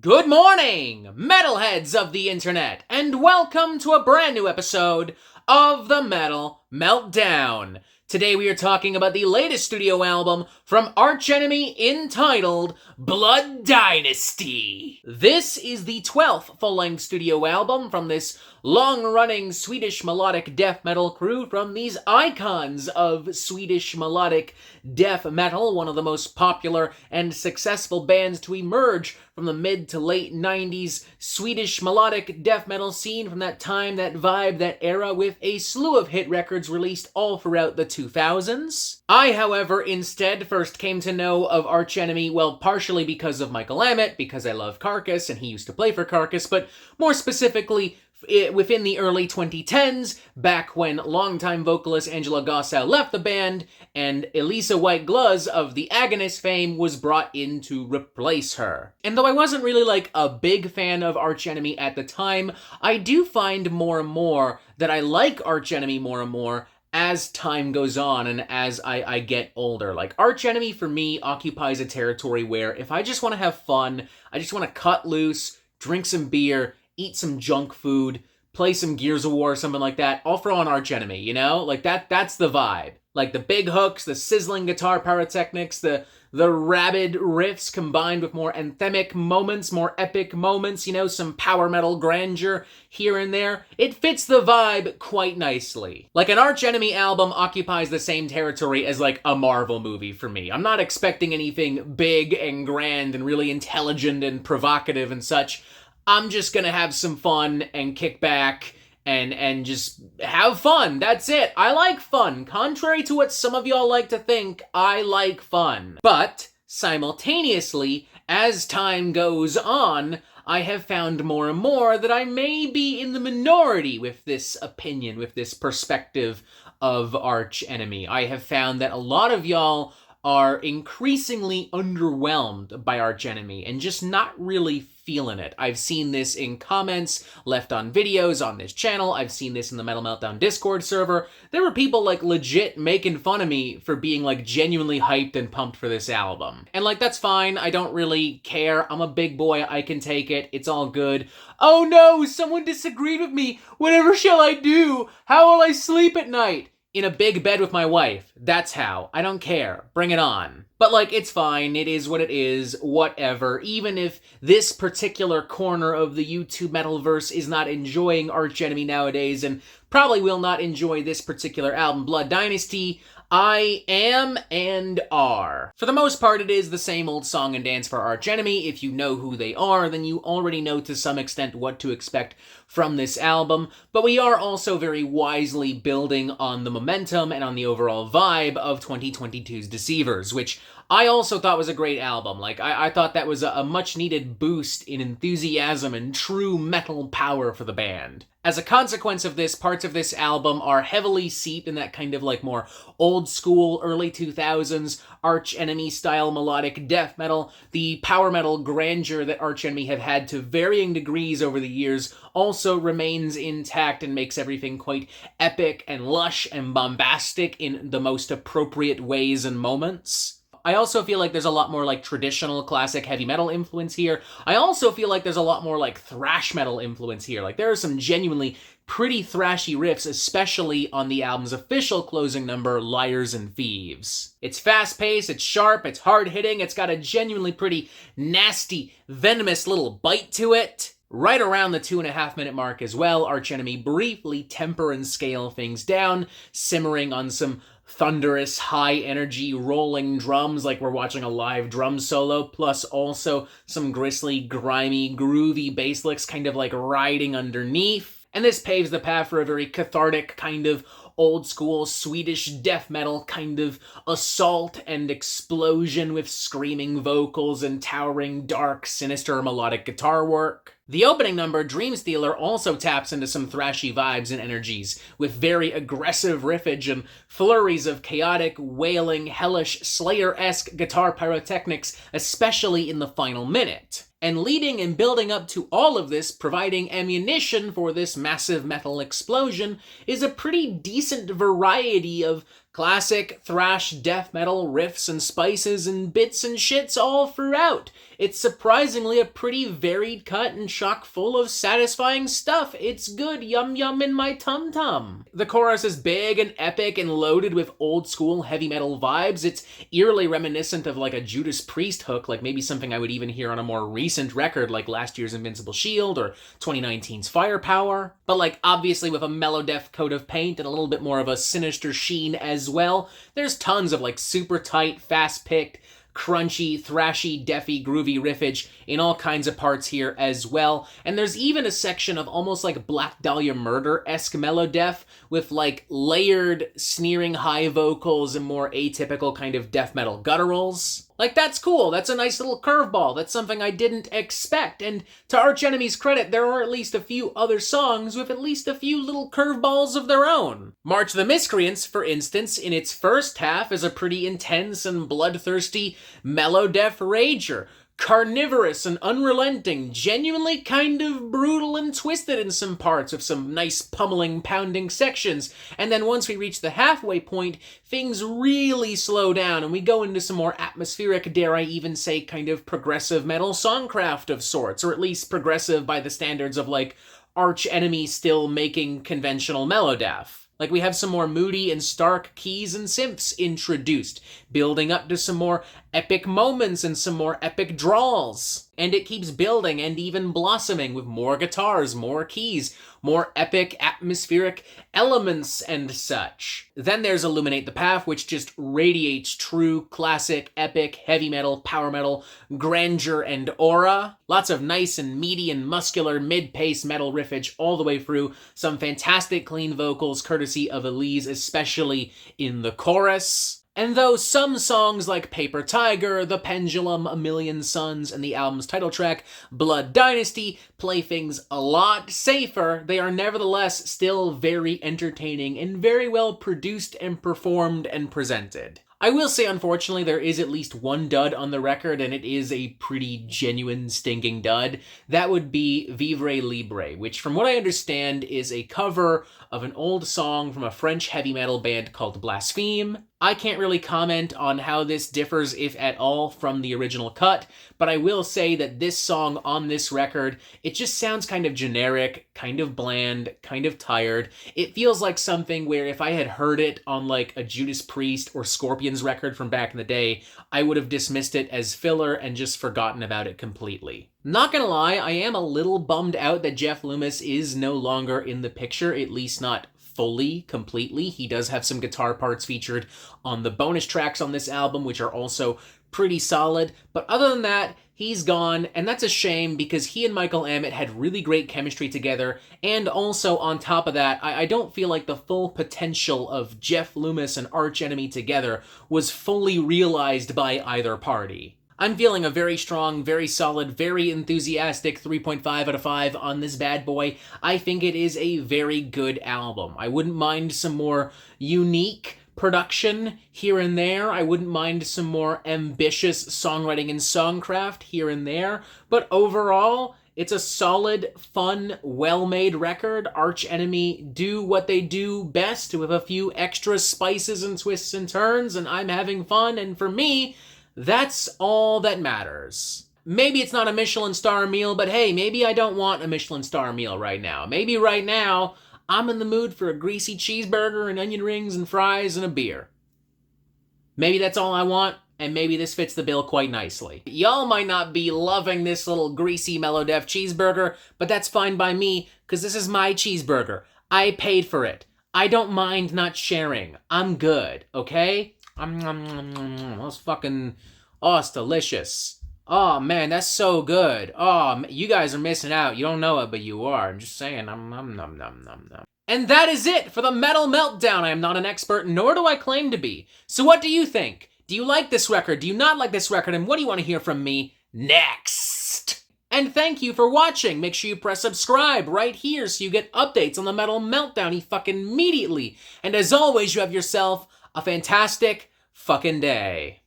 Good morning, metalheads of the internet, and welcome to a brand new episode of the Metal Meltdown. Today we are talking about the latest studio album from Arch Enemy entitled Blood Dynasty. This is the 12th full-length studio album from this long-running Swedish melodic death metal crew, from these icons of Swedish melodic death metal, one of the most popular and successful bands to emerge from the mid to late 90s Swedish melodic death metal scene, from that time, that vibe, that era, with a slew of hit records released all throughout the 2000s. I, however, instead first came to know of Arch Enemy, well, partially because of Michael Emmett, because I love Carcass and he used to play for Carcass, but more specifically within the early 2010s, back when longtime vocalist Angela Gossow left the band and Elisa White-Gluz of the Agonist fame was brought in to replace her. And though I wasn't really like a big fan of Arch Enemy at the time, I do find more and more that I like Arch Enemy more and more as time goes on and as I get older. Like, Arch Enemy for me occupies a territory where if I just want to have fun, I just want to cut loose, drink some beer, eat some junk food, play some Gears of War or something like that, I'll throw on Arch Enemy, you know? Like, that's the vibe. Like, the big hooks, the sizzling guitar pyrotechnics, the rabid riffs combined with more anthemic moments, more epic moments, you know, some power metal grandeur here and there. It fits the vibe quite nicely. Like, an Arch Enemy album occupies the same territory as, like, a Marvel movie for me. I'm not expecting anything big and grand and really intelligent and provocative and such. I'm just gonna have some fun and kick back and just have fun. That's it. I like fun. Contrary to what some of y'all like to think, I like fun. But simultaneously, as time goes on, I have found more and more that I may be in the minority with this opinion, with this perspective of Arch Enemy. I have found that a lot of y'all are increasingly underwhelmed by Arch Enemy and just not really feeling it. I've seen this in comments left on videos on this channel. I've seen this in the Metal Meltdown Discord server. There were people, like, legit making fun of me for being, like, genuinely hyped and pumped for this album. And, like, that's fine. I don't really care. I'm a big boy. I can take it. It's all good. Oh no, someone disagreed with me. Whatever shall I do? How will I sleep at night? In a big bed with my wife. That's how. I don't care. Bring it on. But, like, it's fine. It is what it is. Whatever. Even if this particular corner of the YouTube Metalverse is not enjoying Arch Enemy nowadays, and probably will not enjoy this particular album, Blood Dynasty, I am and are. For the most part, it is the same old song and dance for Arch Enemy. If you know who they are, then you already know to some extent what to expect from this album, but we are also very wisely building on the momentum and on the overall vibe of 2022's Deceivers, which I also thought was a great album. Like, I thought that was a much-needed boost in enthusiasm and true metal power for the band. As a consequence of this, parts of this album are heavily seeped in that kind of, like, more old-school, early 2000s Arch Enemy-style melodic death metal. The power metal grandeur that Arch Enemy have had to varying degrees over the years also remains intact and makes everything quite epic and lush and bombastic in the most appropriate ways and moments. I also feel like there's a lot more, like, traditional classic heavy metal influence here. I also feel like there's a lot more, like, thrash metal influence here. Like, there are some genuinely pretty thrashy riffs, especially on the album's official closing number, Liars and Thieves. It's fast-paced, it's sharp, it's hard-hitting, it's got a genuinely pretty nasty, venomous little bite to it. Right around the 2.5-minute mark as well, Arch Enemy briefly temper and scale things down, simmering on some thunderous, high-energy, rolling drums like we're watching a live drum solo, plus also some grisly, grimy, groovy bass licks kind of like riding underneath. And this paves the path for a very cathartic kind of old-school Swedish death metal kind of assault and explosion with screaming vocals and towering, dark, sinister melodic guitar work. The opening number, Dream Stealer, also taps into some thrashy vibes and energies, with very aggressive riffage and flurries of chaotic, wailing, hellish, Slayer-esque guitar pyrotechnics, especially in the final minute. And leading and building up to all of this, providing ammunition for this massive metal explosion, is a pretty decent variety of Classic thrash death metal riffs and spices and bits and shits all throughout. It's surprisingly a pretty varied cut and chock full of satisfying stuff. It's good, yum yum in my tum tum. The chorus is big and epic and loaded with old school heavy metal vibes. It's eerily reminiscent of like a Judas Priest hook, like maybe something I would even hear on a more recent record like last year's Invincible Shield or 2019's Firepower. But like obviously with a melodeath coat of paint and a little bit more of a sinister sheen as well. There's tons of like super tight, fast-picked, crunchy, thrashy, deathy, groovy riffage in all kinds of parts here as well. And there's even a section of almost like Black Dahlia Murder-esque melodeath with like layered, sneering high vocals and more atypical kind of death metal gutturals. Like, that's cool. That's a nice little curveball. That's something I didn't expect. And to Arch Enemy's credit, there are at least a few other songs with at least a few little curveballs of their own. March of the Miscreants, for instance, in its first half is a pretty intense and bloodthirsty melodeath rager. Carnivorous and unrelenting, genuinely kind of brutal and twisted in some parts with some nice pummeling, pounding sections. And then once we reach the halfway point, things really slow down and we go into some more atmospheric, dare I even say, kind of progressive metal songcraft of sorts, or at least progressive by the standards of like Arch Enemy still making conventional melodeath. Like, we have some more moody and stark keys and synths introduced, building up to some more epic moments and some more epic drawls. And it keeps building and even blossoming with more guitars, more keys, more epic atmospheric elements and such. Then there's Illuminate the Path, which just radiates true classic epic heavy metal, power metal, grandeur and aura. Lots of nice and meaty and muscular mid-pace metal riffage all the way through. Some fantastic clean vocals courtesy of Elise, especially in the chorus. And though some songs like Paper Tiger, The Pendulum, A Million Suns, and the album's title track, Blood Dynasty, play things a lot safer, they are nevertheless still very entertaining and very well produced and performed and presented. I will say, unfortunately, there is at least one dud on the record, and it is a pretty genuine stinking dud. That would be Vivre Libre, which from what I understand is a cover of an old song from a French heavy metal band called Blaspheme. I can't really comment on how this differs, if at all, from the original cut, but I will say that this song on this record, it just sounds kind of generic, kind of bland, kind of tired. It feels like something where if I had heard it on like a Judas Priest or Scorpions record from back in the day, I would have dismissed it as filler and just forgotten about it completely. Not gonna lie, I am a little bummed out that Jeff Loomis is no longer in the picture, at least not fully, completely. He does have some guitar parts featured on the bonus tracks on this album, which are also pretty solid. But other than that, he's gone, and that's a shame because he and Michael Amott had really great chemistry together. And also, on top of that, I don't feel like the full potential of Jeff Loomis and Arch Enemy together was fully realized by either party. I'm feeling a very strong, very solid, very enthusiastic 3.5 out of 5 on this bad boy. I think it is a very good album. I wouldn't mind some more unique production here and there. I wouldn't mind some more ambitious songwriting and songcraft here and there. But overall, it's a solid, fun, well-made record. Arch Enemy do what they do best with a few extra spices and twists and turns, and I'm having fun, and for me, that's all that matters. Maybe it's not a Michelin star meal, but hey, maybe I don't want a Michelin star meal right now. Maybe right now, I'm in the mood for a greasy cheeseburger and onion rings and fries and a beer. Maybe that's all I want, and maybe this fits the bill quite nicely. Y'all might not be loving this little greasy melodeath cheeseburger, but that's fine by me, because this is my cheeseburger. I paid for it. I don't mind not sharing. I'm good, okay? That's fucking, oh, it's delicious. Oh, man, that's so good. Oh, you guys are missing out. You don't know it, but you are. I'm just saying. And that is it for the Metal Meltdown. I am not an expert, nor do I claim to be. So what do you think? Do you like this record? Do you not like this record? And what do you want to hear from me next? And thank you for watching. Make sure you press subscribe right here so you get updates on the Metal Meltdown fucking immediately. And as always, you have yourself a fantastic fucking day.